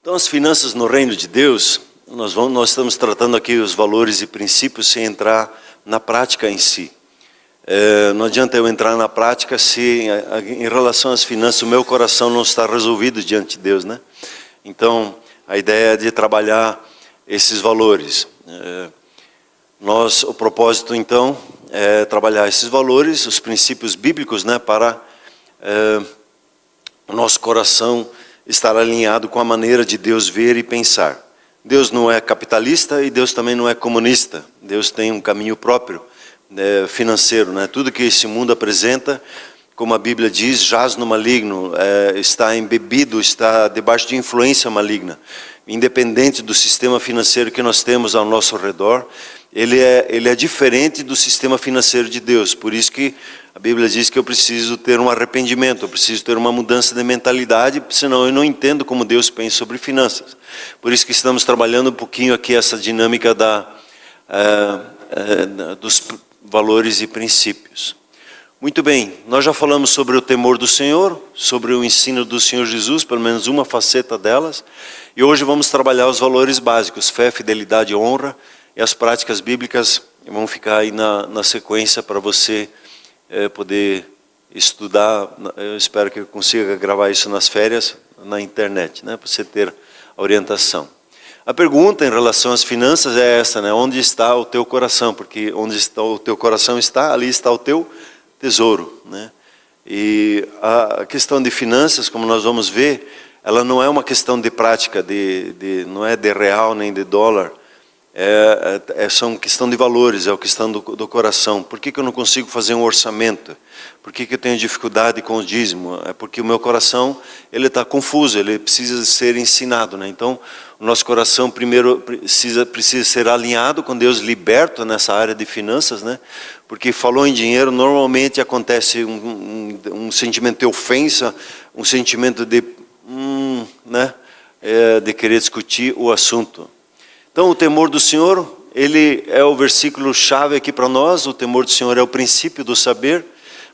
Então, as finanças no reino de Deus, nós estamos tratando aqui os valores e princípios sem entrar na prática em si. Não adianta eu entrar na prática se, em relação às finanças, o meu coração não está resolvido diante de Deus, né? Então, a ideia é de trabalhar esses valores. O propósito, então, é trabalhar esses valores, os princípios bíblicos, né, para o nosso coração estar alinhado com a maneira de Deus ver e pensar. Deus não é capitalista e Deus também não é comunista. Deus tem um caminho próprio financeiro, né? Tudo que esse mundo apresenta, como a Bíblia diz, jaz no maligno, está embebido, está debaixo de influência maligna. Independente do sistema financeiro que nós temos ao nosso redor, ele é diferente do sistema financeiro de Deus. Por isso que a Bíblia diz que eu preciso ter um arrependimento, eu preciso ter uma mudança de mentalidade, senão eu não entendo como Deus pensa sobre finanças. Por isso que estamos trabalhando um pouquinho aqui essa dinâmica dos valores e princípios. Muito bem, nós já falamos sobre o temor do Senhor, sobre o ensino do Senhor Jesus, pelo menos uma faceta delas. E hoje vamos trabalhar os valores básicos, fé, fidelidade e honra. E as práticas bíblicas vão ficar aí na sequência para você poder estudar. Eu espero que eu consiga gravar isso nas férias, na internet, né, para você ter a orientação. A pergunta em relação às finanças é essa, né? Onde está o teu coração? Porque onde o teu coração está, ali está o teu tesouro, né? E a questão de finanças, como nós vamos ver, ela não é uma questão de prática, não é de real nem de dólar. É uma questão de valores, é uma questão do coração. Por que eu não consigo fazer um orçamento? Por que eu tenho dificuldade com o dízimo? É porque o meu coração ele está confuso, ele precisa ser ensinado, né? Então, o nosso coração primeiro precisa ser alinhado com Deus, liberto nessa área de finanças, né? Porque falou em dinheiro, normalmente acontece um sentimento de ofensa, um sentimento de querer discutir o assunto. Então, o temor do Senhor, ele é o versículo-chave aqui para nós. O temor do Senhor é o princípio do saber,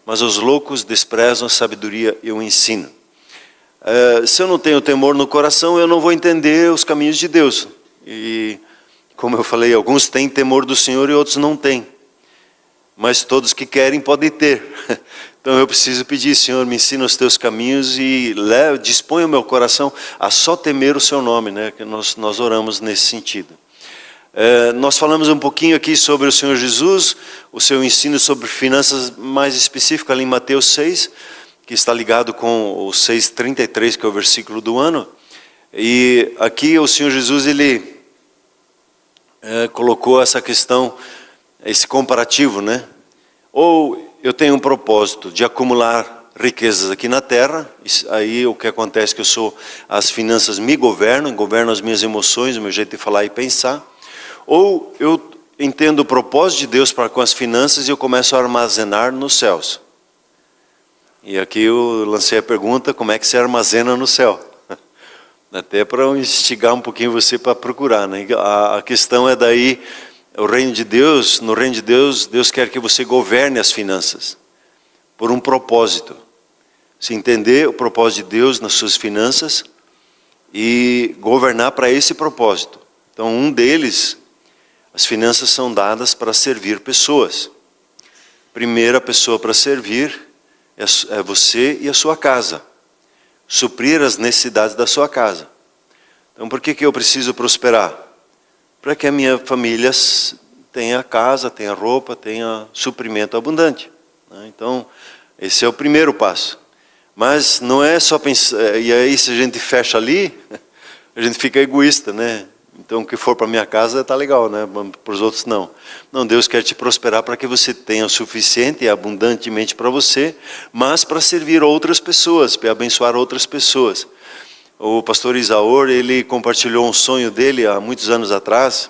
mas os loucos desprezam a sabedoria e o ensino. Se eu não tenho temor no coração, eu não vou entender os caminhos de Deus. E, como eu falei, alguns têm temor do Senhor e outros não têm. Mas todos que querem podem ter. Então eu preciso pedir, Senhor, me ensina os teus caminhos e dispõe o meu coração a só temer o seu nome, né? Que nós oramos nesse sentido. Nós falamos um pouquinho aqui sobre o Senhor Jesus, o seu ensino sobre finanças, mais específico ali em Mateus 6, que está ligado com o 6:33, que é o versículo do ano. E aqui o Senhor Jesus, ele colocou essa questão, esse comparativo, né? Ou eu tenho um propósito de acumular riquezas aqui na terra, aí o que acontece é que as finanças me governam as minhas emoções, o meu jeito de falar e pensar. Ou eu entendo o propósito de Deus para com as finanças e eu começo a armazenar nos céus. E aqui eu lancei a pergunta, como é que se armazena no céu? Até para instigar um pouquinho você para procurar, né? A questão é daí, no reino de Deus, Deus quer que você governe as finanças, por um propósito. Se entender o propósito de Deus nas suas finanças e governar para esse propósito. Então, um deles, as finanças são dadas para servir pessoas. Primeira pessoa para servir é você e a sua casa. Suprir as necessidades da sua casa. Então, por que eu preciso prosperar? Para que a minha família tenha casa, tenha roupa, tenha suprimento abundante. Então, esse é o primeiro passo. Mas não é só pensar, e aí se a gente fecha ali, a gente fica egoísta, né? Então, o que for para minha casa está legal, né? Para os outros não. Não, Deus quer te prosperar para que você tenha o suficiente e abundantemente para você, mas para servir outras pessoas, para abençoar outras pessoas. O pastor Isaor, ele compartilhou um sonho dele há muitos anos atrás,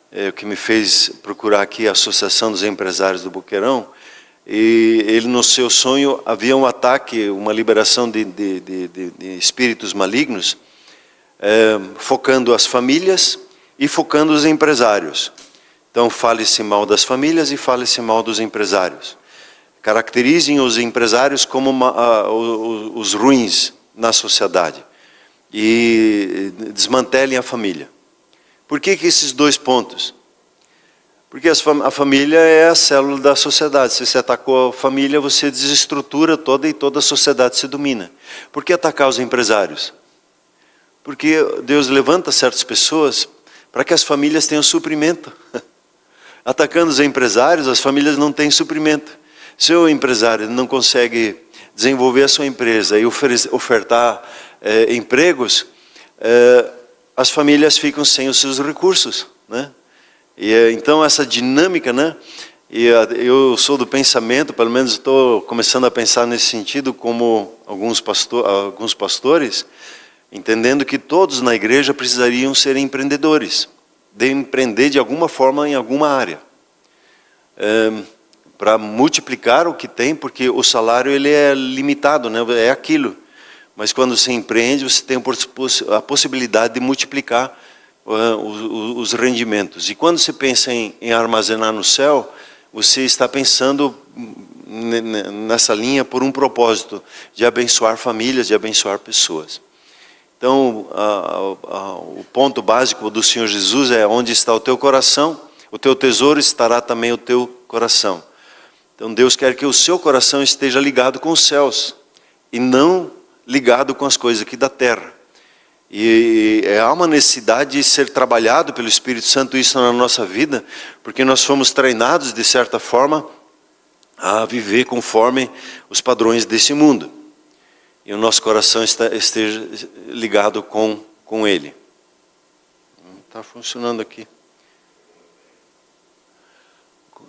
o que me fez procurar aqui a Associação dos Empresários do Boqueirão. E ele, no seu sonho, havia um ataque, uma liberação de espíritos malignos, focando as famílias e focando os empresários. Então, fale-se mal das famílias e fale-se mal dos empresários. Caracterizem os empresários como os ruins na sociedade. e desmantelem a família. Por que esses dois pontos? Porque a família é a célula da sociedade. Se você atacou a família, você desestrutura toda e toda a sociedade se domina. Por que atacar os empresários? Porque Deus levanta certas pessoas para que as famílias tenham suprimento. Atacando os empresários, as famílias não têm suprimento. Se o empresário não consegue desenvolver a sua empresa e ofertar empregos, as famílias ficam sem os seus recursos, né? E então essa dinâmica, né? E eu sou do pensamento, pelo menos estou começando a pensar nesse sentido, como alguns pastores, entendendo que todos na igreja precisariam ser empreendedores, de empreender de alguma forma em alguma área, para multiplicar o que tem, porque o salário ele é limitado, né? É aquilo. Mas quando você empreende, você tem a possibilidade de multiplicar os rendimentos. E quando você pensa em armazenar no céu, você está pensando nessa linha por um propósito de abençoar famílias, de abençoar pessoas. Então, o ponto básico do Senhor Jesus é: onde está o teu coração, o teu tesouro estará também o teu coração. Então Deus quer que o seu coração esteja ligado com os céus e não ligado com as coisas aqui da terra. E há uma necessidade de ser trabalhado pelo Espírito Santo isso na nossa vida, porque nós fomos treinados de certa forma a viver conforme os padrões desse mundo. E o nosso coração esteja ligado com Ele. Não está funcionando aqui.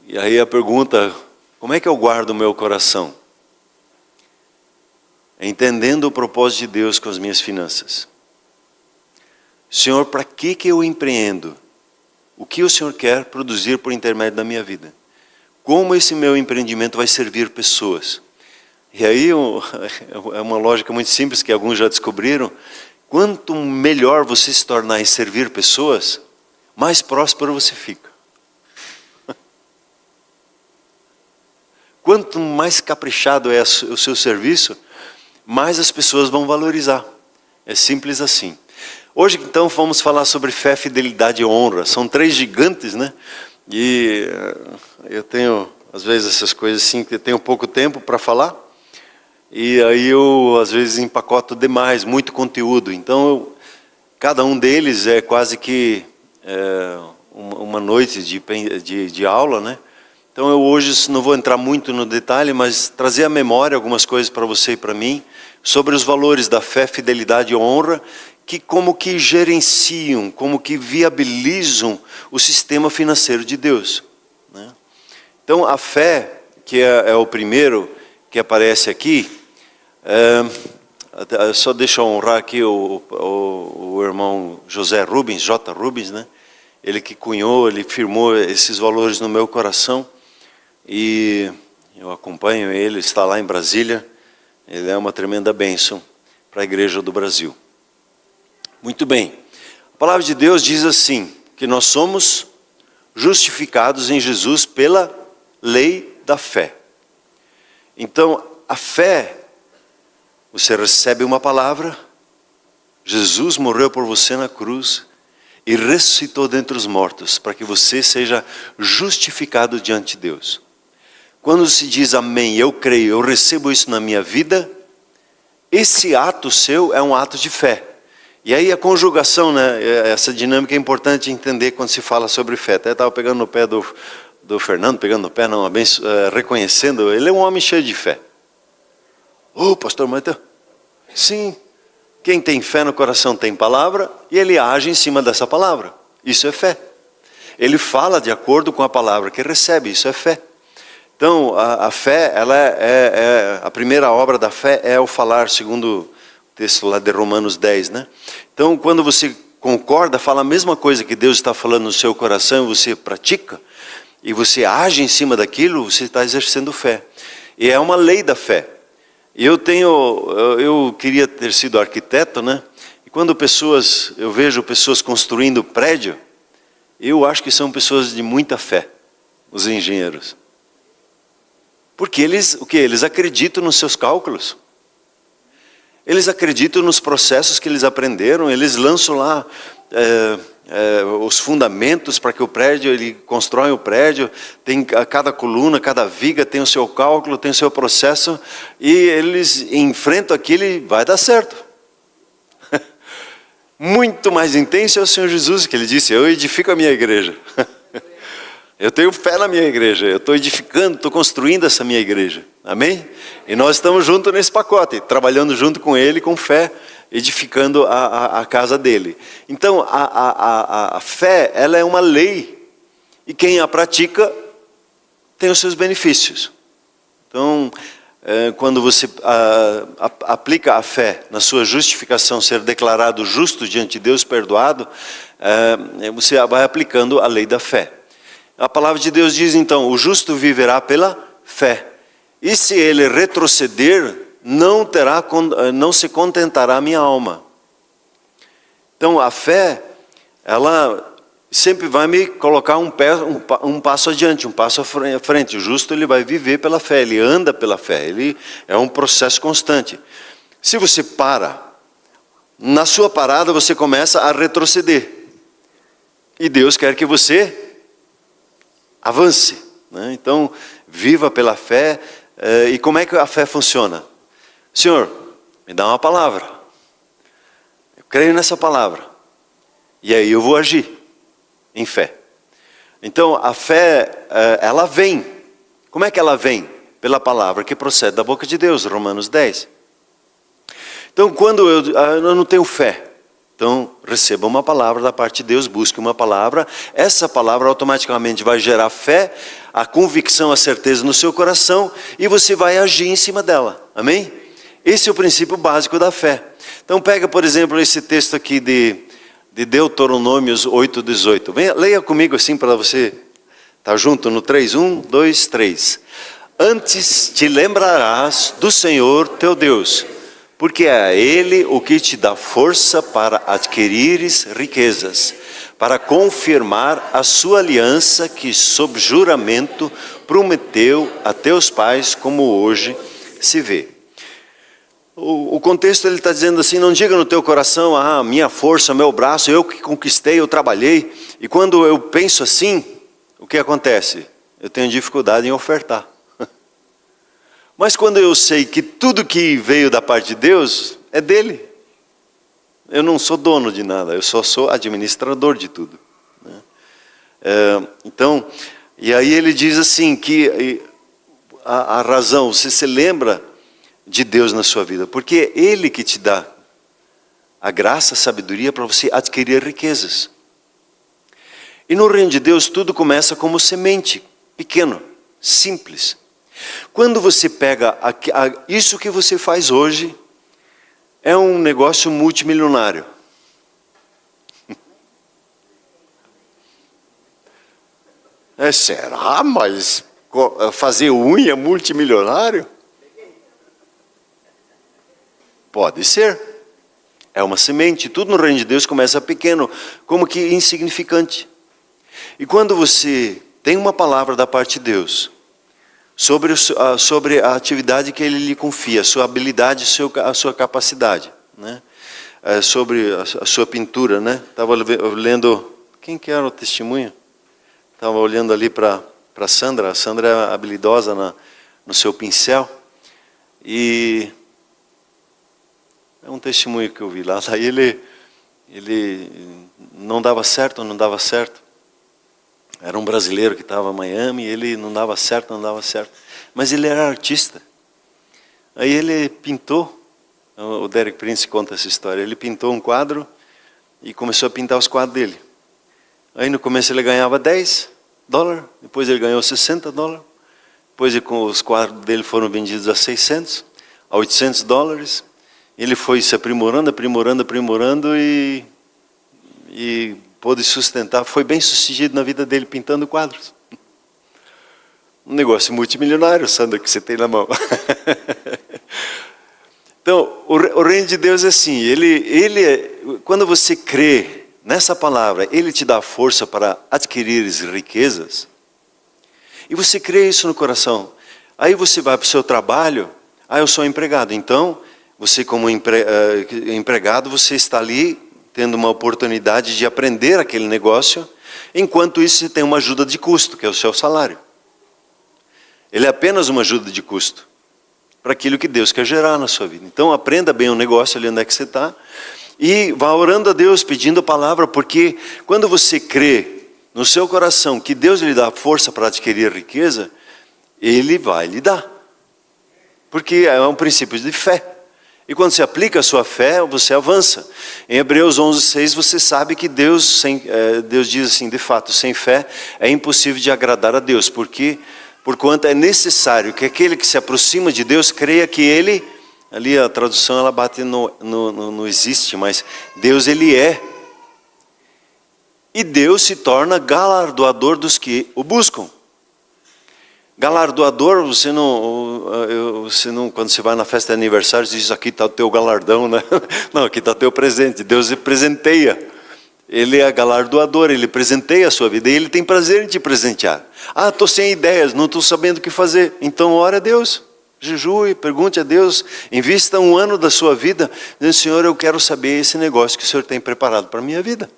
E aí a pergunta: como é que eu guardo o meu coração? Entendendo o propósito de Deus com as minhas finanças. Senhor, para que eu empreendo? O que o Senhor quer produzir por intermédio da minha vida? Como esse meu empreendimento vai servir pessoas? E aí é uma lógica muito simples que alguns já descobriram. Quanto melhor você se tornar em servir pessoas, mais próspero você fica. Quanto mais caprichado é o seu serviço, mais as pessoas vão valorizar. É simples assim. Hoje, então, vamos falar sobre fé, fidelidade e honra. São três gigantes, né? E eu tenho, às vezes, essas coisas assim, que eu tenho pouco tempo para falar. E aí eu, às vezes, empacoto demais, muito conteúdo. Então, cada um deles é quase que uma noite de aula, né? Então, eu hoje não vou entrar muito no detalhe, mas trazer à memória algumas coisas para você e para mim, sobre os valores da fé, fidelidade e honra, que como que gerenciam, como que viabilizam o sistema financeiro de Deus, né? Então, a fé, que é o primeiro que aparece aqui, só deixa eu honrar aqui o irmão José Rubens, J. Rubens, né? Ele que cunhou, ele firmou esses valores no meu coração, e eu acompanho ele, está lá em Brasília. Ele é uma tremenda bênção para a igreja do Brasil. Muito bem, a palavra de Deus diz assim, que nós somos justificados em Jesus pela lei da fé. Então, a fé, você recebe uma palavra, Jesus morreu por você na cruz e ressuscitou dentre os mortos, para que você seja justificado diante de Deus. Quando se diz amém, eu creio, eu recebo isso na minha vida, esse ato seu é um ato de fé. E aí a conjugação, né, essa dinâmica é importante entender quando se fala sobre fé. Até estava pegando no pé do Fernando, pegando no pé, não, reconhecendo, ele é um homem cheio de fé. Pastor, mas sim, quem tem fé no coração tem palavra, e ele age em cima dessa palavra. Isso é fé. Ele fala de acordo com a palavra que recebe, isso é fé. Então, a fé, ela a primeira obra da fé é o falar, segundo o texto lá de Romanos 10, né? Então, quando você concorda, fala a mesma coisa que Deus está falando no seu coração, você pratica, e você age em cima daquilo, você está exercendo fé. E é uma lei da fé. Eu queria ter sido arquiteto, né? E quando eu vejo pessoas construindo prédio, eu acho que são pessoas de muita fé, os engenheiros. Porque eles acreditam nos seus cálculos. Eles acreditam nos processos que eles aprenderam, eles lançam lá os fundamentos para que o prédio, ele constrói o prédio, tem cada coluna, cada viga tem o seu cálculo, tem o seu processo, e eles enfrentam aquilo e vai dar certo. Muito mais intenso é o Senhor Jesus, que ele disse: eu edifico a minha igreja. Eu tenho fé na minha igreja, eu estou edificando, estou construindo essa minha igreja. Amém? E nós estamos juntos nesse pacote, trabalhando junto com ele, com fé, edificando a casa dele. Então, a fé, ela é uma lei, e quem a pratica tem os seus benefícios. Então, quando você aplica a fé na sua justificação, ser declarado justo diante de Deus, perdoado, você vai aplicando a lei da fé. A palavra de Deus diz então: o justo viverá pela fé. E se ele retroceder, não se contentará a minha alma. Então a fé, ela sempre vai me colocar um passo adiante, um passo à frente. O justo, ele vai viver pela fé, ele anda pela fé, ele é um processo constante. Se você para, na sua parada você começa a retroceder. E Deus quer que você avance, né? Então, viva pela fé. E como é que a fé funciona? Senhor, me dá uma palavra. Eu creio nessa palavra. E aí eu vou agir em fé. Então, a fé, ela vem. Como é que ela vem? Pela palavra que procede da boca de Deus, Romanos 10. Então, quando eu não tenho fé, então, receba uma palavra da parte de Deus, busque uma palavra. Essa palavra automaticamente vai gerar fé, a convicção, a certeza no seu coração, e você vai agir em cima dela. Amém? Esse é o princípio básico da fé. Então, pega, por exemplo, esse texto aqui de Deuteronômios 8:18. Leia comigo assim para você estar junto no 3. 1, 2, 3. Antes te lembrarás do Senhor teu Deus, porque é Ele o que te dá força para adquirires riquezas, para confirmar a sua aliança que sob juramento prometeu a teus pais, como hoje se vê. O contexto, ele está dizendo assim: não diga no teu coração: minha força, meu braço, eu que conquistei, eu trabalhei. E quando eu penso assim, o que acontece? Eu tenho dificuldade em ofertar. Mas quando eu sei que tudo que veio da parte de Deus é dele, eu não sou dono de nada, eu só sou administrador de tudo, né? Então, e aí ele diz assim que a razão, você se lembra de Deus na sua vida, porque é Ele que te dá a graça, a sabedoria para você adquirir riquezas. E no reino de Deus tudo começa como semente, pequeno, simples. Quando você pega isso que você faz hoje, é um negócio multimilionário. Será? Mas fazer unha multimilionário? Pode ser. É uma semente. Tudo no reino de Deus começa pequeno, como que insignificante. E quando você tem uma palavra da parte de Deus sobre a atividade que Ele lhe confia, a sua habilidade, a sua capacidade, né? Sobre a sua pintura, né? Estava lendo, quem que era o testemunho? Estava olhando ali para Sandra. A Sandra é habilidosa no seu pincel. E é um testemunho que eu vi lá. Daí ele não dava certo. Era um brasileiro que estava em Miami, ele não dava certo. Mas ele era artista. Aí ele pintou, o Derek Prince conta essa história, ele pintou um quadro e começou a pintar os quadros dele. Aí no começo ele ganhava $10, depois ele ganhou $60, depois os quadros dele foram vendidos a 600, a $800. Ele foi se aprimorando e pôde sustentar, foi bem sucedido na vida dele pintando quadros. Um negócio multimilionário, Sandra, que você tem na mão. Então, o reino de Deus é assim, quando você crê nessa palavra, Ele te dá força para adquirir riquezas, e você crê isso no coração. Aí você vai para o seu trabalho, eu sou empregado, então você como empregado, você está ali tendo uma oportunidade de aprender aquele negócio, enquanto isso você tem uma ajuda de custo, que é o seu salário. Ele é apenas uma ajuda de custo para aquilo que Deus quer gerar na sua vida. Então aprenda bem o negócio ali onde é que você está e vá orando a Deus, pedindo a palavra, porque quando você crê no seu coração que Deus lhe dá força para adquirir riqueza, Ele vai lhe dar. Porque é um princípio de fé. E quando você aplica a sua fé, você avança. Em Hebreus 11:6 você sabe que Deus diz assim, de fato, sem fé é impossível de agradar a Deus. Porquanto é necessário que aquele que se aproxima de Deus creia que Ele, ali a tradução ela bate no existe, mas Deus Ele é. E Deus se torna galardoador dos que o buscam. Galardoador, você não, quando você vai na festa de aniversário, você diz, aqui está o teu galardão, né? Não, aqui está o teu presente. Deus presenteia. Ele é galardoador, Ele presenteia a sua vida. E Ele tem prazer em te presentear. Ah, estou sem ideias, não estou sabendo o que fazer. Então ore a Deus. Jejue, pergunte a Deus. Invista um ano da sua vida. Dizendo, Senhor, eu quero saber esse negócio que o Senhor tem preparado para a minha vida.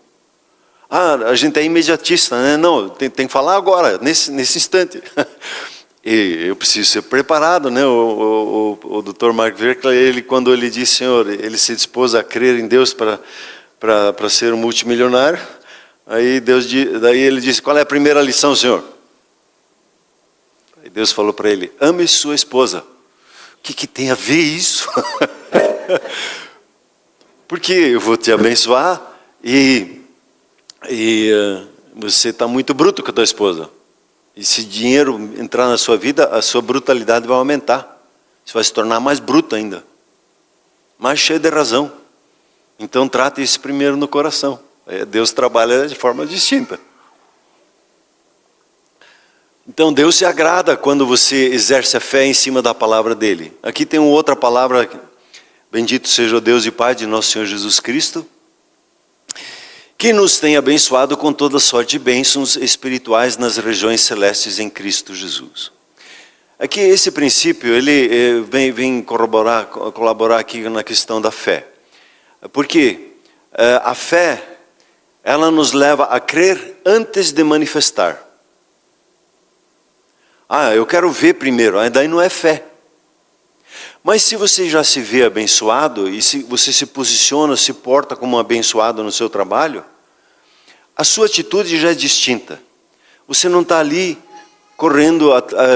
Ah, a gente é imediatista, né? Não, tem que falar agora, nesse instante. E eu preciso ser preparado, né? O Dr. Mark Virkler, ele, quando ele disse, Senhor, ele se dispôs a crer em Deus para ser um multimilionário. Daí ele disse, qual é a primeira lição, Senhor? Aí Deus falou para ele, ame sua esposa. O que tem a ver isso? Porque eu vou te abençoar e você está muito bruto com a tua esposa. E se dinheiro entrar na sua vida, a sua brutalidade vai aumentar. Você vai se tornar mais bruto ainda. Mais cheio de razão. Então trate isso primeiro no coração. Deus trabalha de forma distinta. Então Deus se agrada quando você exerce a fé em cima da palavra dEle. Aqui tem uma outra palavra. Bendito seja o Deus e Pai de nosso Senhor Jesus Cristo, que nos tem abençoado com toda sorte de bênçãos espirituais nas regiões celestes em Cristo Jesus. Aqui esse princípio, ele vem colaborar aqui na questão da fé. Porque a fé, ela nos leva a crer antes de manifestar. Ah, eu quero ver primeiro, daí não é fé. Mas se você já se vê abençoado, e se você se posiciona, se porta como um abençoado no seu trabalho, a sua atitude já é distinta. Você não está ali correndo,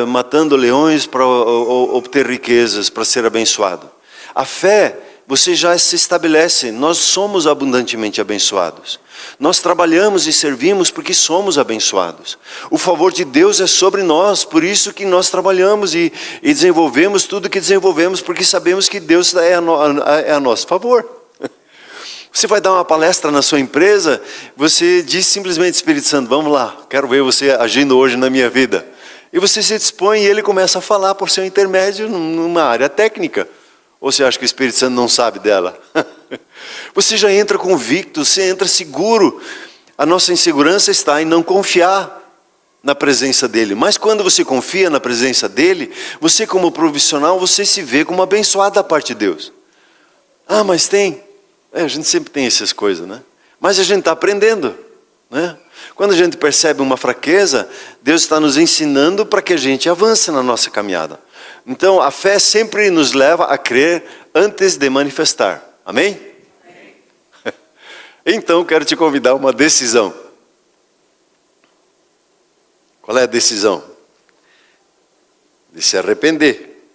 matando leões para obter riquezas, para ser abençoado. A fé, você já se estabelece, nós somos abundantemente abençoados. Nós trabalhamos e servimos porque somos abençoados. O favor de Deus é sobre nós, por isso que nós trabalhamos e desenvolvemos tudo que desenvolvemos, porque sabemos que Deus é a nosso favor. Você vai dar uma palestra na sua empresa, você diz simplesmente, Espírito Santo, vamos lá, quero ver você agindo hoje na minha vida. E você se dispõe e ele começa a falar por seu intermédio numa área técnica. Ou você acha que o Espírito Santo não sabe dela? Você já entra convicto, você entra seguro. A nossa insegurança está em não confiar na presença dEle. Mas quando você confia na presença dEle, você como profissional, você se vê como abençoado da parte de Deus. Ah, mas tem. A gente sempre tem essas coisas, né? Mas a gente está aprendendo, né? Quando a gente percebe uma fraqueza, Deus está nos ensinando para que a gente avance na nossa caminhada. Então, a fé sempre nos leva a crer antes de manifestar. Amém? Amém. Então, quero te convidar a uma decisão. Qual é a decisão? De se arrepender.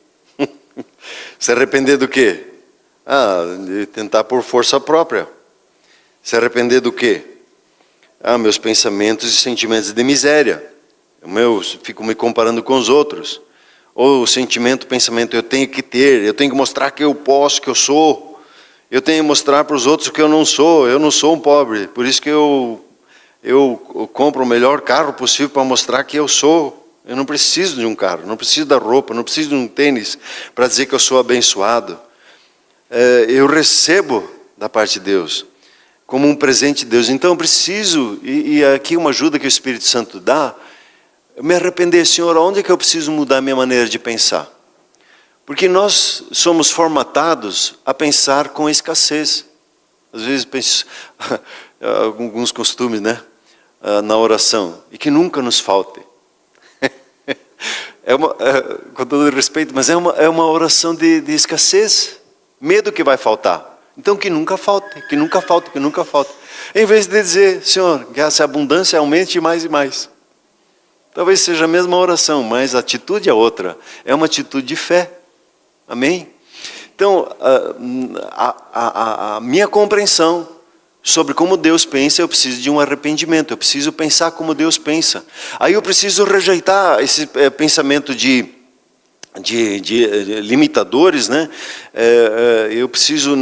Se arrepender do quê? De tentar por força própria. Se arrepender do quê? Meus pensamentos e sentimentos de miséria. Fico me comparando com os outros. Ou o sentimento, o pensamento, eu tenho que mostrar que eu posso, que eu sou. Eu tenho que mostrar para os outros que eu não sou um pobre. Por isso que eu compro o melhor carro possível para mostrar que eu sou. Eu não preciso de um carro, não preciso da roupa, não preciso de um tênis para dizer que eu sou abençoado. Eu recebo da parte de Deus, como um presente de Deus. Então eu preciso, e aqui uma ajuda que o Espírito Santo dá, me arrepender, Senhor, onde é que eu preciso mudar a minha maneira de pensar? Porque nós somos formatados a pensar com escassez. Às vezes penso alguns costumes, né, na oração, e que nunca nos falte. Com todo respeito, mas é uma oração de escassez, medo que vai faltar. Então que nunca falte, que nunca falte, que nunca falte. Em vez de dizer, Senhor, que essa abundância aumente mais e mais. Talvez seja a mesma oração, mas a atitude é outra. É uma atitude de fé. Amém? Então, a minha compreensão sobre como Deus pensa, eu preciso de um arrependimento. Eu preciso pensar como Deus pensa. Aí eu preciso rejeitar esse pensamento de limitadores, né? Eu preciso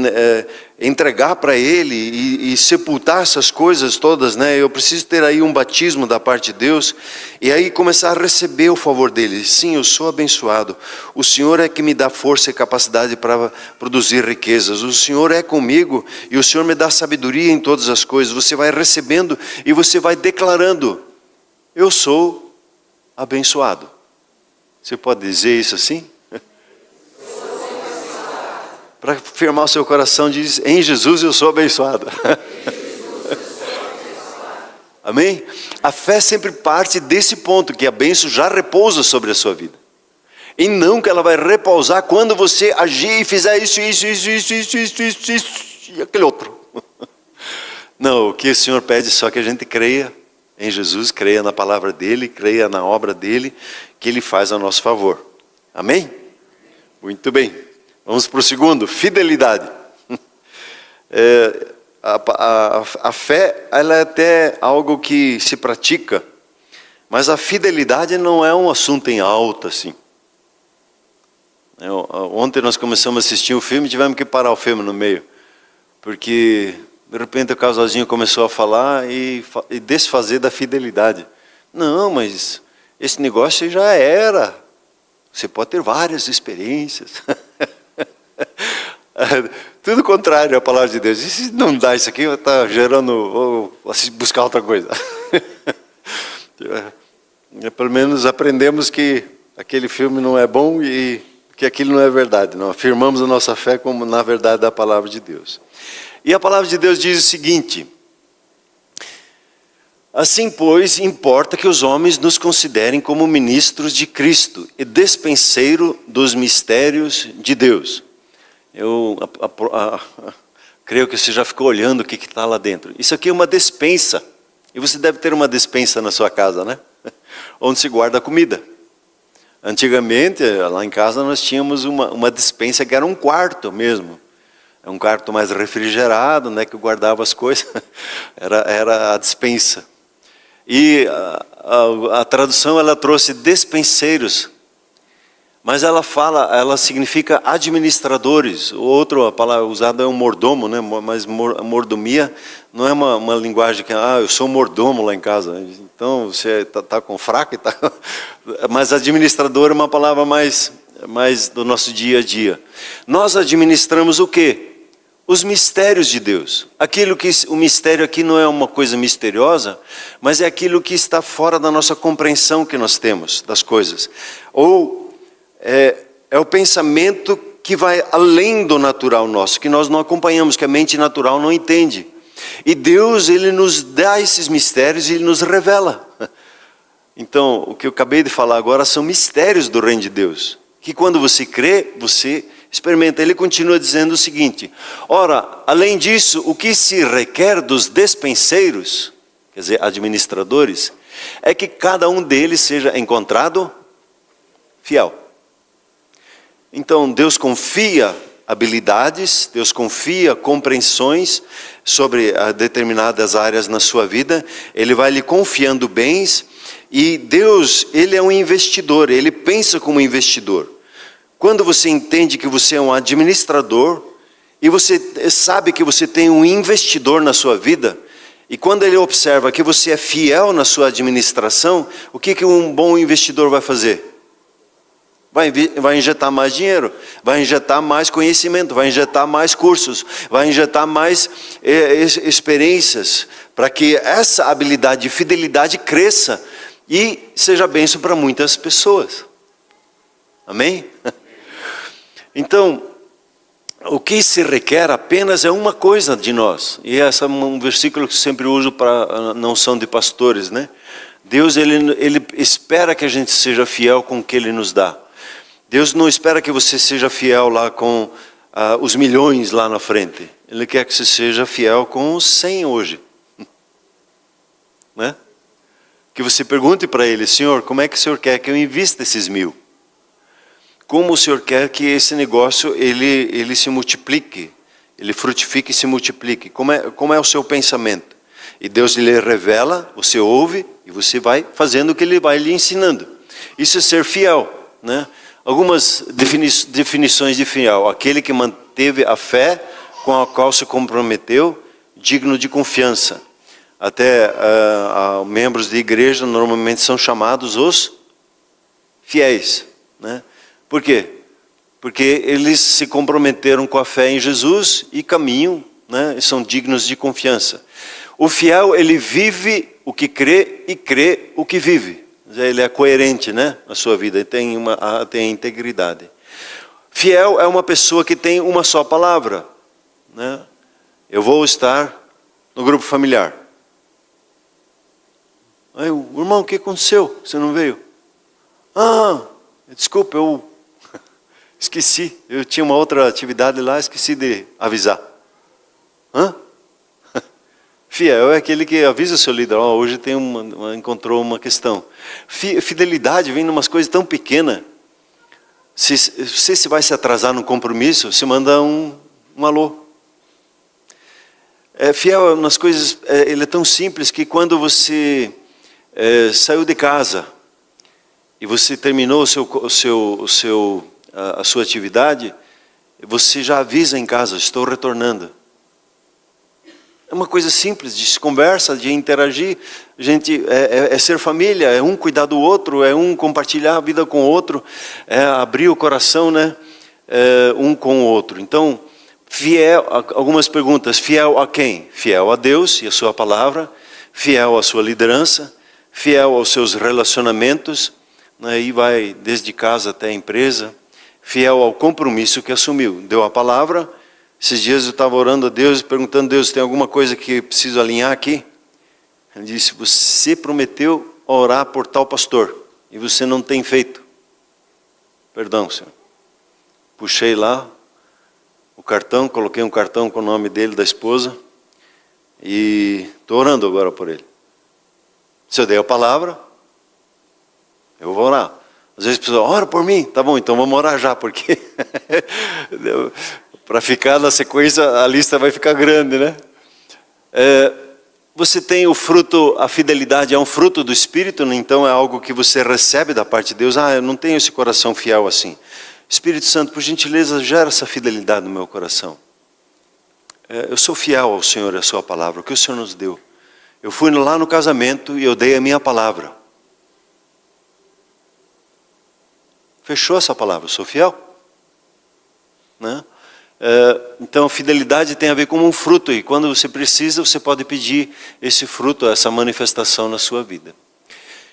entregar para Ele e sepultar essas coisas todas, né? Eu preciso ter aí um batismo da parte de Deus e aí começar a receber o favor dele. Sim, eu sou abençoado. O Senhor é que me dá força e capacidade para produzir riquezas. O Senhor é comigo e o Senhor me dá sabedoria em todas as coisas. Você vai recebendo e você vai declarando: eu sou abençoado. Você pode dizer isso assim? Para firmar o seu coração, diz: em Jesus eu sou abençoado. Amém? A fé sempre parte desse ponto, que a bênção já repousa sobre a sua vida. E não que ela vai repousar quando você agir e fizer isso e aquele outro. Não, o que o Senhor pede é só que a gente creia em Jesus, creia na palavra dEle, creia na obra dEle, que Ele faz a nosso favor. Amém? Muito bem. Vamos para o segundo, fidelidade. A fé, ela é até algo que se pratica, mas a fidelidade não é um assunto em alta, assim. Ontem nós começamos a assistir um filme e tivemos que parar o filme no meio, porque de repente o casalzinho começou a falar e desfazer da fidelidade. Não, mas esse negócio já era. Você pode ter várias experiências. Tudo contrário à palavra de Deus. E se não dá isso aqui, está gerando, vou buscar outra coisa. Pelo menos aprendemos que aquele filme não é bom e que aquilo não é verdade. Não afirmamos a nossa fé como na verdade da palavra de Deus. E a palavra de Deus diz o seguinte: assim, pois, importa que os homens nos considerem como ministros de Cristo e despenseiro dos mistérios de Deus. Eu creio que você já ficou olhando o que está lá dentro. Isso aqui é uma despensa. E você deve ter uma despensa na sua casa, né? Onde se guarda a comida. Antigamente, lá em casa, nós tínhamos uma despensa que era um quarto mesmo. É um quarto mais refrigerado, né? Que guardava as coisas. Era a despensa. E a tradução, ela trouxe despenseiros. Mas ela significa administradores. A palavra usada é um mordomo, né? Mas mordomia não é uma linguagem que, eu sou mordomo lá em casa. Então, você está com fraco e tá... Mas administrador é uma palavra mais do nosso dia a dia. Nós administramos o quê? Os mistérios de Deus. O mistério aqui não é uma coisa misteriosa, mas é aquilo que está fora da nossa compreensão que nós temos das coisas. Ou é o pensamento que vai além do natural nosso, que nós não acompanhamos, que a mente natural não entende. E Deus, Ele nos dá esses mistérios e Ele nos revela. Então, o que eu acabei de falar agora são mistérios do reino de Deus, que quando você crê, você experimenta. Ele continua dizendo o seguinte: ora, além disso, o que se requer dos despenseiros, quer dizer, administradores, é que cada um deles seja encontrado fiel. Então, Deus confia habilidades, Deus confia compreensões sobre determinadas áreas na sua vida, Ele vai lhe confiando bens, e Deus, Ele é um investidor, Ele pensa como investidor. Quando você entende que você é um administrador, e você sabe que você tem um investidor na sua vida, e quando Ele observa que você é fiel na sua administração, o que um bom investidor vai fazer? Vai injetar mais dinheiro, vai injetar mais conhecimento, vai injetar mais cursos, vai injetar mais experiências, para que essa habilidade de fidelidade cresça e seja bênção para muitas pessoas. Amém? Então, o que se requer apenas é uma coisa de nós. E esse é um versículo que eu sempre uso para não são de pastores, né? Deus, ele espera que a gente seja fiel com o que Ele nos dá. Deus não espera que você seja fiel lá com os milhões lá na frente. Ele quer que você seja fiel com os 100 hoje. Né? Que você pergunte para Ele: Senhor, como é que o Senhor quer que eu invista esses 1000? Como o Senhor quer que esse negócio ele se multiplique, ele frutifique e se multiplique? Como é o seu pensamento? E Deus lhe revela, você ouve e você vai fazendo o que Ele vai lhe ensinando. Isso é ser fiel, né? Algumas definições de fiel: aquele que manteve a fé com a qual se comprometeu, digno de confiança. Até membros de igreja normalmente são chamados os fiéis, né? Por quê? Porque eles se comprometeram com a fé em Jesus e caminham, né? E são dignos de confiança. O fiel, ele vive o que crê e crê o que vive. Ele é coerente, né, na sua vida, tem integridade. Fiel é uma pessoa que tem uma só palavra, né? Eu vou estar no grupo familiar. Aí, irmão, o que aconteceu? Você não veio? Desculpa, eu esqueci. Eu tinha uma outra atividade lá, esqueci de avisar. Fiel é aquele que avisa o seu líder: hoje encontrou uma questão. Fidelidade vem em umas coisas tão pequenas. Se você vai se atrasar no compromisso, você manda um alô. Fiel nas coisas, ele é tão simples que quando você saiu de casa e você terminou a sua atividade, você já avisa em casa: estou retornando. É uma coisa simples, de se conversa, de interagir. Gente, é ser família, é um cuidar do outro, é um compartilhar a vida com o outro, é abrir o coração, né? Um com o outro. Então, fiel, algumas perguntas: fiel a quem? Fiel a Deus e a sua palavra, fiel à sua liderança, fiel aos seus relacionamentos, aí vai desde casa até a empresa, fiel ao compromisso que assumiu. Deu a palavra. Esses dias eu estava orando a Deus, perguntando: Deus, tem alguma coisa que preciso alinhar aqui? Ele disse: você prometeu orar por tal pastor e você não tem feito. Perdão, Senhor. Puxei lá o cartão, coloquei um cartão com o nome dele, da esposa, e estou orando agora por ele. Se eu dei a palavra, eu vou orar. Às vezes a pessoa: ora por mim. Tá bom, então vamos orar já, porque para ficar na sequência, a lista vai ficar grande, né? Você tem o fruto, a fidelidade é um fruto do Espírito, né? Então é algo que você recebe da parte de Deus. Eu não tenho esse coração fiel assim. Espírito Santo, por gentileza, gera essa fidelidade no meu coração. Eu sou fiel ao Senhor e à sua palavra, o que o Senhor nos deu. Eu fui lá no casamento e eu dei a minha palavra. Fechou essa palavra, eu sou fiel, né? Então, fidelidade tem a ver com um fruto, e quando você precisa, você pode pedir esse fruto, essa manifestação na sua vida.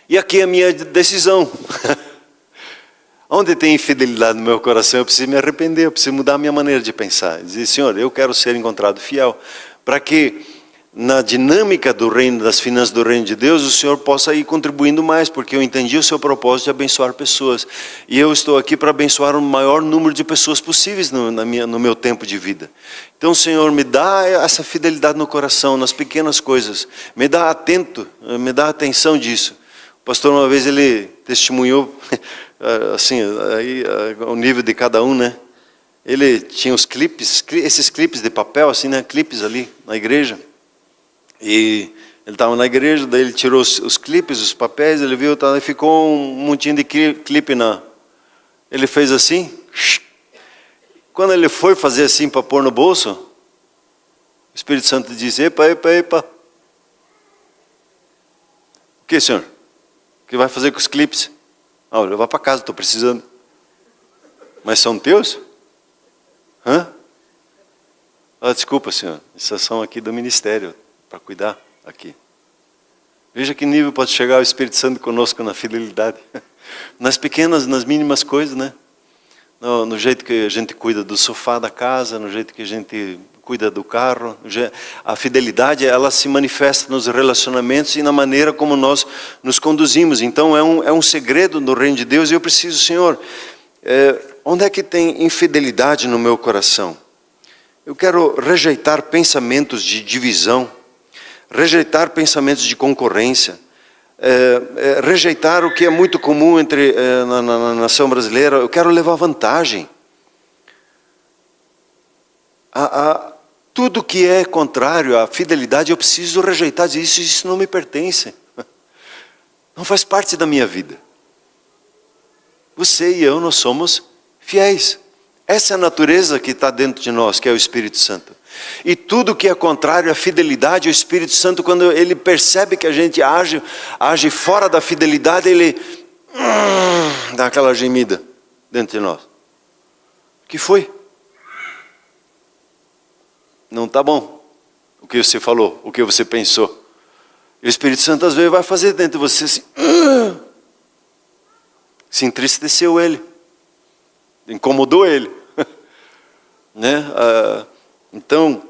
E aqui é a minha decisão. Onde tem infidelidade no meu coração, eu preciso me arrepender, eu preciso mudar a minha maneira de pensar. Dizer: Senhor, eu quero ser encontrado fiel, para que na dinâmica do reino, das finanças do reino de Deus, o Senhor possa ir contribuindo mais, porque eu entendi o seu propósito de abençoar pessoas. E eu estou aqui para abençoar o maior número de pessoas possíveis no meu tempo de vida. Então, Senhor, me dá essa fidelidade no coração, nas pequenas coisas. Me dá atenção disso. O pastor, uma vez, ele testemunhou, assim, aí, o nível de cada um, né? Ele tinha os clipes, esses clipes de papel, assim, né? Clipes ali na igreja. E ele estava na igreja, daí ele tirou os clipes, os papéis, ele viu, e ficou um montinho de clipe Ele fez assim. Quando ele foi fazer assim para pôr no bolso, o Espírito Santo disse: epa. O que, senhor? O que vai fazer com os clipes? Vou levar para casa, estou precisando. Mas são teus? Desculpa, senhor, essas são aqui do ministério, para cuidar aqui. Veja que nível pode chegar o Espírito Santo conosco na fidelidade. Nas pequenas, nas mínimas coisas, né? no jeito que a gente cuida do sofá da casa, no jeito que a gente cuida do carro. A fidelidade, ela se manifesta nos relacionamentos e na maneira como nós nos conduzimos. Então é um segredo do reino de Deus. E eu preciso, Senhor, onde é que tem infidelidade no meu coração? Eu quero rejeitar pensamentos de divisão, rejeitar pensamentos de concorrência, rejeitar o que é muito comum na nação brasileira. Eu quero levar vantagem. Tudo que é contrário à fidelidade eu preciso rejeitar. Isso não me pertence. Não faz parte da minha vida. Você e eu, nós somos fiéis. Essa é a natureza que está dentro de nós, que é o Espírito Santo. E tudo que é contrário à fidelidade, o Espírito Santo, quando ele percebe que a gente age fora da fidelidade, ele dá aquela gemida dentro de nós. O que foi? Não está bom o que você falou, o que você pensou. E o Espírito Santo às vezes vai fazer dentro de você assim, se entristeceu ele, incomodou ele, né? Então,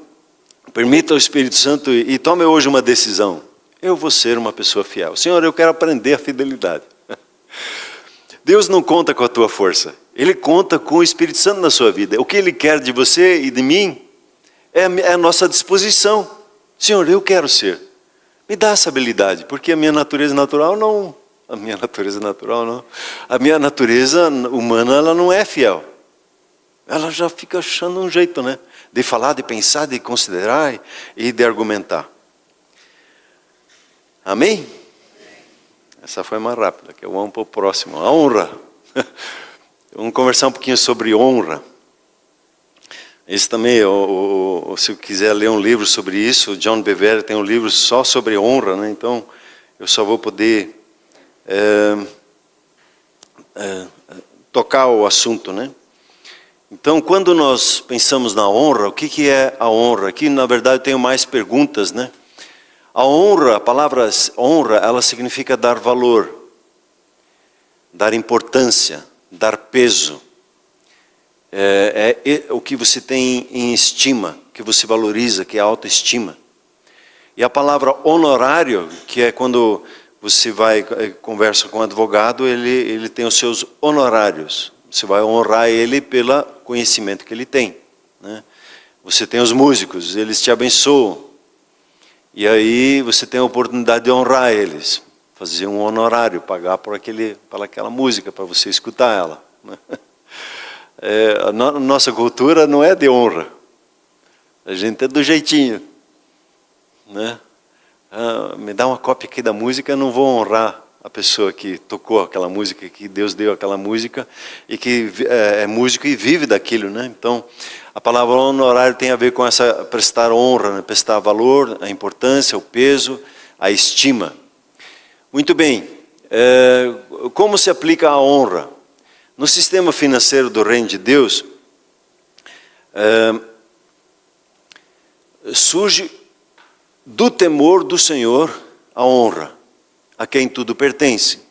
permita ao Espírito Santo e tome hoje uma decisão. Eu vou ser uma pessoa fiel. Senhor, eu quero aprender a fidelidade. Deus não conta com a tua força. Ele conta com o Espírito Santo na sua vida. O que Ele quer de você e de mim é a nossa disposição. Senhor, eu quero ser. Me dá essa habilidade, porque a minha natureza natural não. A minha natureza humana, ela não é fiel. Ela já fica achando um jeito, né? De falar, de pensar, de considerar e de argumentar. Amém? Essa foi mais rápida, que vamos para o próximo. A honra. Vamos conversar um pouquinho sobre honra. Esse também, se quiser ler um livro sobre isso, o John Bevere tem um livro só sobre honra, né? Então, eu só vou poder tocar o assunto, né? Então, quando nós pensamos na honra, o que é a honra? Aqui, na verdade, eu tenho mais perguntas, né? A honra, a palavra honra, ela significa dar valor, dar importância, dar peso. É o que você tem em estima, que você valoriza, que é autoestima. E a palavra honorário, que é quando você conversa com um advogado, ele tem os seus honorários. Você vai honrar ele pelo conhecimento que ele tem, né? Você tem os músicos, eles te abençoam. E aí você tem a oportunidade de honrar eles. Fazer um honorário, pagar por aquela música, para você escutar ela, né? A nossa cultura não é de honra. A gente é do jeitinho, né? Me dá uma cópia aqui da música, eu não vou honrar a pessoa que tocou aquela música, que Deus deu aquela música, e que é músico e vive daquilo, né? Então, a palavra honorário tem a ver com essa prestar honra, né? Prestar valor, a importância, o peso, a estima. Muito bem, como se aplica a honra? No sistema financeiro do reino de Deus, surge do temor do Senhor a honra, a quem tudo pertence.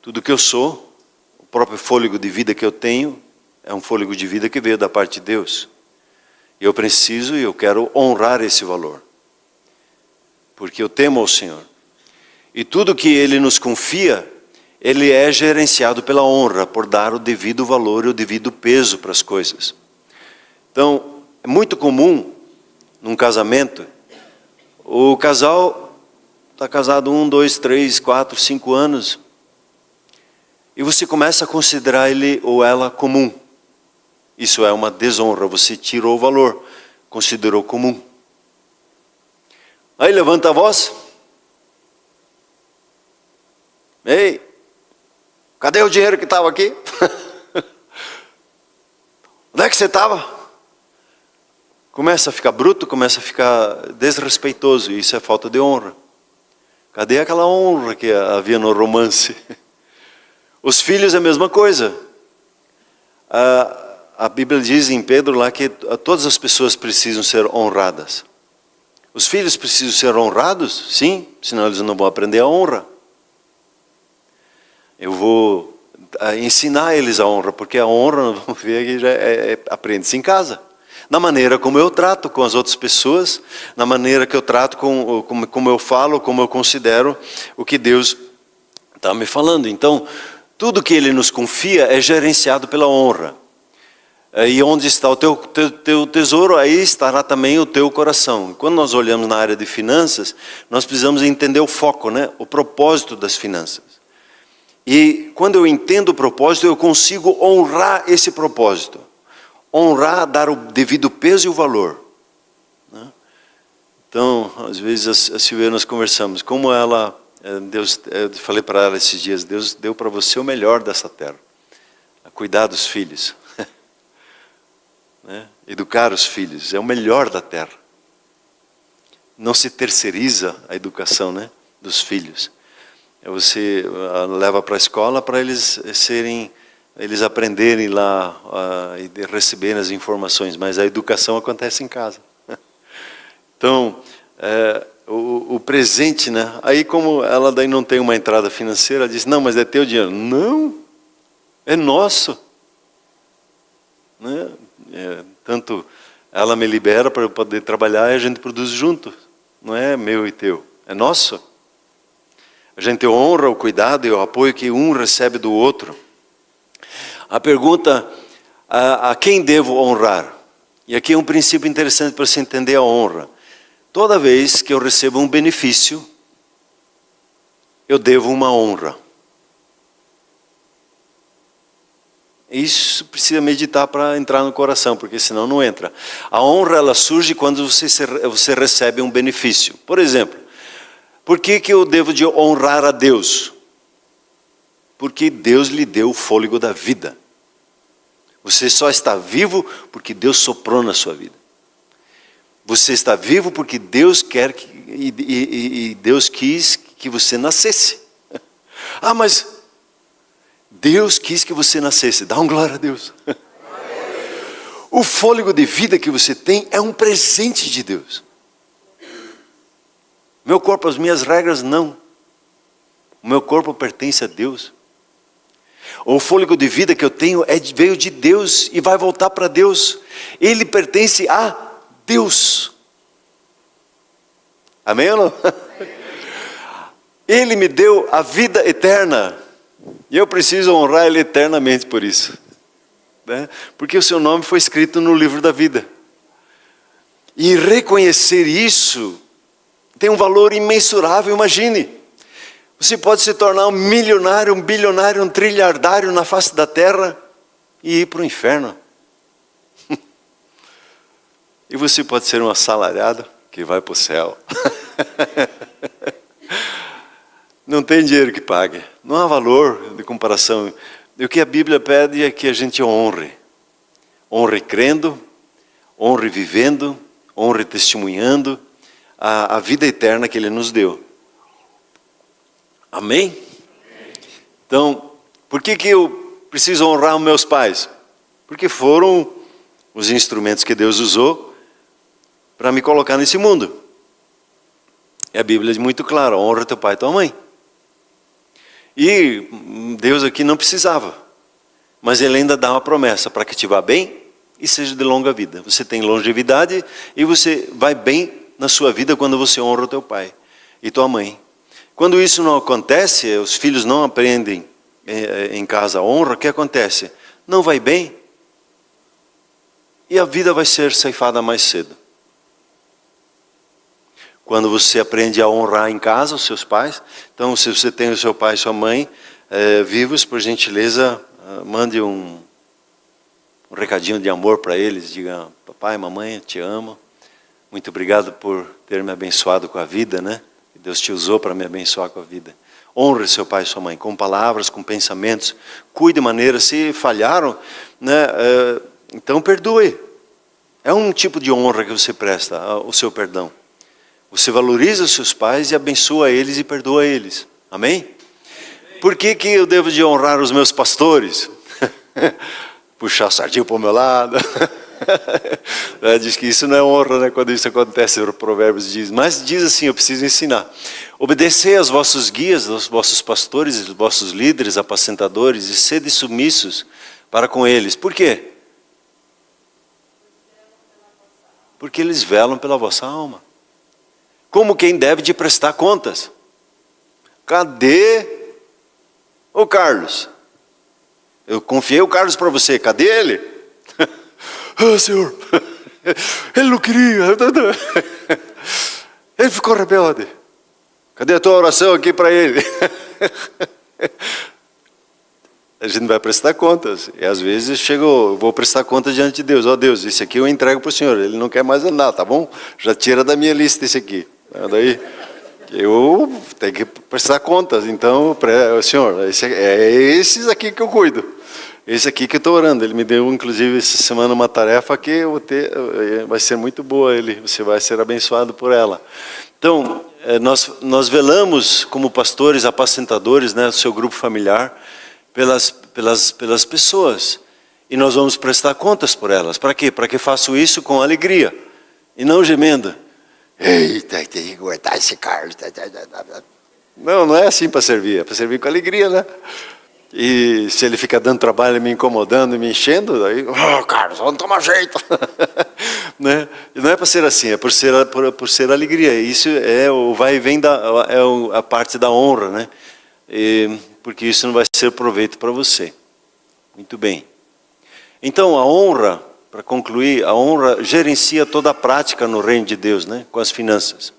Tudo que eu sou, o próprio fôlego de vida que eu tenho, é um fôlego de vida que veio da parte de Deus. Eu preciso e eu quero honrar esse valor, porque eu temo ao Senhor. E tudo que Ele nos confia, Ele é gerenciado pela honra, por dar o devido valor e o devido peso para as coisas. Então, é muito comum, num casamento, o casal está casado 1, 2, 3, 4, 5 anos, e você começa a considerar ele ou ela comum. Isso é uma desonra, você tirou o valor, considerou comum. Aí levanta a voz. Ei, cadê o dinheiro que estava aqui? Onde é que você estava? Começa a ficar bruto, começa a ficar desrespeitoso. Isso é falta de honra. Cadê aquela honra que havia no romance? Os filhos é a mesma coisa. A Bíblia diz em Pedro lá que todas as pessoas precisam ser honradas. Os filhos precisam ser honrados? Sim, senão eles não vão aprender a honra. Eu vou ensinar eles a honra, porque a honra, vamos ver aqui, já aprende-se em casa. Na maneira como eu trato com as outras pessoas, na maneira que eu trato como eu falo, como eu considero o que Deus está me falando. Então, tudo que Ele nos confia é gerenciado pela honra. E onde está o teu tesouro, aí estará também o teu coração. Quando nós olhamos na área de finanças, nós precisamos entender o foco, né? O propósito das finanças. E quando eu entendo o propósito, eu consigo honrar esse propósito. Honrar, dar o devido peso e o valor. Né? Então, às vezes a Silvia nós conversamos, como ela, Deus, eu falei para ela esses dias, Deus deu para você o melhor dessa terra. Cuidar dos filhos. Né? Educar os filhos é o melhor da terra. Não se terceiriza a educação, né, dos filhos. Você leva para a escola para eles aprenderem lá e receberem as informações, mas a educação acontece em casa. Então, o presente, né? Aí como ela daí não tem uma entrada financeira, ela diz, não, mas é teu dinheiro. Não, é nosso. Né? Tanto ela me libera para eu poder trabalhar e a gente produz junto. Não é meu e teu, é nosso. A gente honra o cuidado e o apoio que um recebe do outro. A pergunta, a quem devo honrar? E aqui é um princípio interessante para você entender a honra. Toda vez que eu recebo um benefício, eu devo uma honra. Isso precisa meditar para entrar no coração, porque senão não entra. A honra, ela surge quando você recebe um benefício. Por exemplo, por que eu devo de honrar a Deus? Porque Deus lhe deu o fôlego da vida. Você só está vivo porque Deus soprou na sua vida. Você está vivo porque Deus quer e Deus quis que você nascesse. Ah, mas Deus quis que você nascesse. Dá um glória a Deus. O fôlego de vida que você tem é um presente de Deus. Meu corpo, as minhas regras, não. O meu corpo pertence a Deus. O fôlego de vida que eu tenho veio de Deus e vai voltar para Deus. Ele pertence a Deus. Amém ou não? Ele me deu a vida eterna. E eu preciso honrar Ele eternamente por isso. Né? Porque o seu nome foi escrito no livro da vida. E reconhecer isso tem um valor imensurável, imagine. Você pode se tornar um milionário, um bilionário, um trilhardário na face da terra e ir para o inferno. E você pode ser um assalariado que vai para o céu. Não tem dinheiro que pague. Não há valor de comparação. E o que a Bíblia pede é que a gente honre. Honre crendo, honre vivendo, honre testemunhando a vida eterna que Ele nos deu. Amém? Então, por que eu preciso honrar os meus pais? Porque foram os instrumentos que Deus usou para me colocar nesse mundo. E a Bíblia é muito clara, honra teu pai e tua mãe. E Deus aqui não precisava, mas Ele ainda dá uma promessa para que te vá bem e seja de longa vida. Você tem longevidade e você vai bem na sua vida quando você honra o teu pai e tua mãe. Quando isso não acontece, os filhos não aprendem em casa a honra, o que acontece? Não vai bem e a vida vai ser ceifada mais cedo. Quando você aprende a honrar em casa os seus pais, então se você tem o seu pai e sua mãe vivos, por gentileza, mande um recadinho de amor para eles, diga, papai, mamãe, eu te amo, muito obrigado por ter me abençoado com a vida, né? Deus te usou para me abençoar com a vida. Honre seu pai e sua mãe, com palavras, com pensamentos, cuide de maneira, se falharam, né? Então perdoe. É um tipo de honra que você presta, o seu perdão. Você valoriza os seus pais e abençoa eles e perdoa eles. Amém? Por que eu devo de honrar os meus pastores? Puxar a sardinha para o meu lado. Diz que isso não é honra, né? Quando isso acontece, o Provérbios diz. Mas diz assim, eu preciso ensinar. Obedecei aos vossos guias, aos vossos pastores, aos vossos líderes, apacentadores, e sede submissos para com eles. Por quê? Porque eles velam pela vossa alma. Como quem deve de prestar contas. Cadê o Carlos? Eu confiei o Carlos para você, cadê ele? Ah, Senhor, ele não queria. Ele ficou rebelde. Cadê a tua oração aqui para ele? A gente vai prestar contas. E às vezes eu vou prestar conta diante de Deus. Ó Deus, esse aqui eu entrego para o Senhor. Ele não quer mais nada, tá bom? Já tira da minha lista esse aqui. Daí eu tenho que prestar contas. Então, Senhor, é esses aqui que eu cuido. Esse aqui que eu estou orando. Ele me deu, inclusive, essa semana uma tarefa que eu vou ter, vai ser muito boa. Você vai ser abençoado por ela. Então, nós velamos como pastores, apacentadores, né, do seu grupo familiar, pelas pessoas. E nós vamos prestar contas por elas. Para quê? Para que faço isso com alegria. E não gemendo. Eita, tem que aguentar esse Carlos. Não é assim para servir. É para servir com alegria, né? E se ele fica dando trabalho, me incomodando, me enchendo, aí, Carlos, vamos tomar jeito. Né? E não é para ser assim, é por ser alegria. Isso é o vai e vem a parte da honra, né? Porque isso não vai ser proveito para você. Muito bem. Então, a honra, para concluir, a honra gerencia toda a prática no reino de Deus, né? Com as finanças.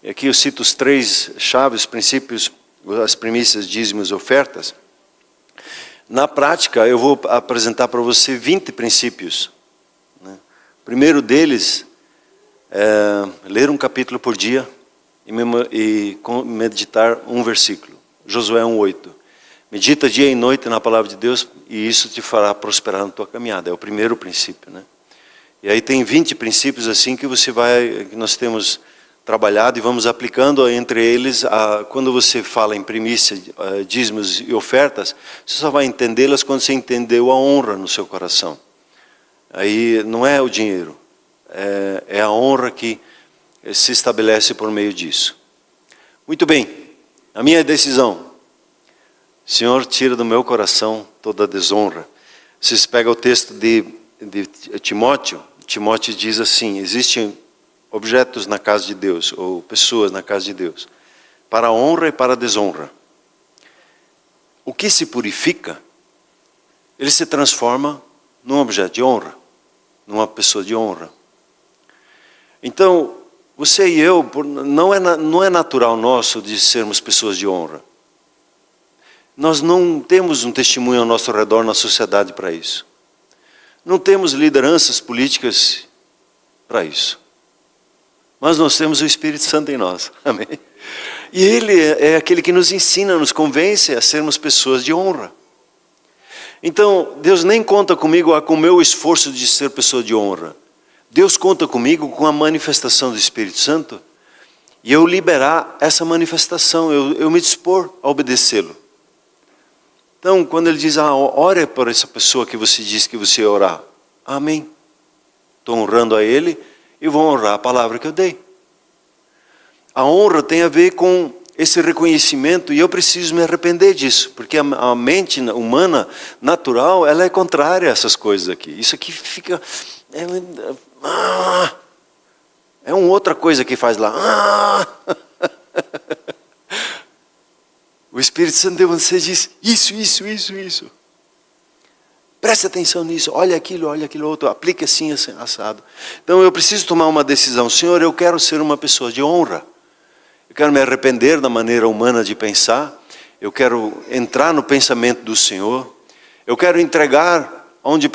E aqui eu cito os 3 chaves, princípios, as primícias, dízimos e ofertas. Na prática, eu vou apresentar para você 20 princípios. Né? O primeiro deles é ler um capítulo por dia e meditar um versículo. Josué 1:8. Medita dia e noite na palavra de Deus e isso te fará prosperar na tua caminhada. É o primeiro princípio, né? E aí tem 20 princípios assim que nós temos trabalhado e vamos aplicando entre eles. Quando você fala em primícia, dízimos e ofertas, você só vai entendê-las quando você entendeu a honra no seu coração. Aí não é o dinheiro, é a honra que se estabelece por meio disso. Muito bem, a minha decisão. Senhor, tira do meu coração toda a desonra. Vocês pegam o texto de Timóteo. Timóteo diz assim, existem objetos na casa de Deus, ou pessoas na casa de Deus, para a honra e para a desonra. O que se purifica, ele se transforma num objeto de honra, numa pessoa de honra. Então, você e eu, não é natural nosso de sermos pessoas de honra. Nós não temos um testemunho ao nosso redor na sociedade para isso. Não temos lideranças políticas para isso. Mas nós temos o Espírito Santo em nós. Amém? E Ele é aquele que nos ensina, nos convence a sermos pessoas de honra. Então, Deus nem conta comigo com o meu esforço de ser pessoa de honra. Deus conta comigo com a manifestação do Espírito Santo e eu liberar essa manifestação, eu me dispor a obedecê-lo. Então, quando Ele diz, ore por essa pessoa que você disse que você ia orar. Amém. Estou honrando a Ele. E vou honrar a palavra que eu dei. A honra tem a ver com esse reconhecimento e eu preciso me arrepender disso, porque a mente humana natural, ela é contrária a essas coisas aqui. Isso aqui fica... É uma outra coisa que faz lá. O Espírito Santo de você diz, isso. Preste atenção nisso, olha aquilo outro, aplique assim, assado. Então eu preciso tomar uma decisão. Senhor, eu quero ser uma pessoa de honra. Eu quero me arrepender da maneira humana de pensar. Eu quero entrar no pensamento do Senhor. Eu quero entregar onde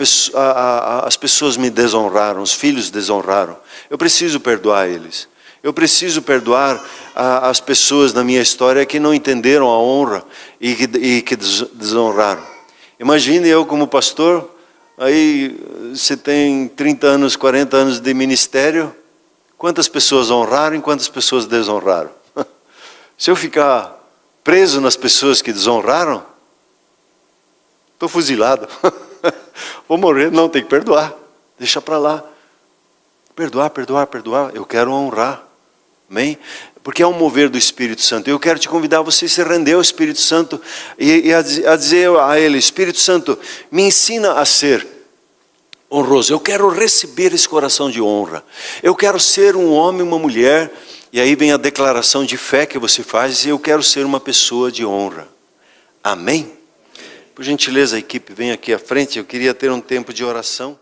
as pessoas me desonraram, os filhos desonraram. Eu preciso perdoar eles. Eu preciso perdoar as pessoas na minha história que não entenderam a honra e que desonraram. Imagine eu como pastor, aí você tem 30 anos, 40 anos de ministério, quantas pessoas honraram e quantas pessoas desonraram? Se eu ficar preso nas pessoas que desonraram, estou fuzilado. Vou morrer, não, tem que perdoar. Deixa para lá. Perdoar. Eu quero honrar. Amém? Porque é um mover do Espírito Santo. Eu quero te convidar a você se render ao Espírito Santo e a dizer a Ele: Espírito Santo, me ensina a ser honroso. Eu quero receber esse coração de honra. Eu quero ser um homem, uma mulher. E aí vem a declaração de fé que você faz. E eu quero ser uma pessoa de honra. Amém? Por gentileza, a equipe vem aqui à frente. Eu queria ter um tempo de oração.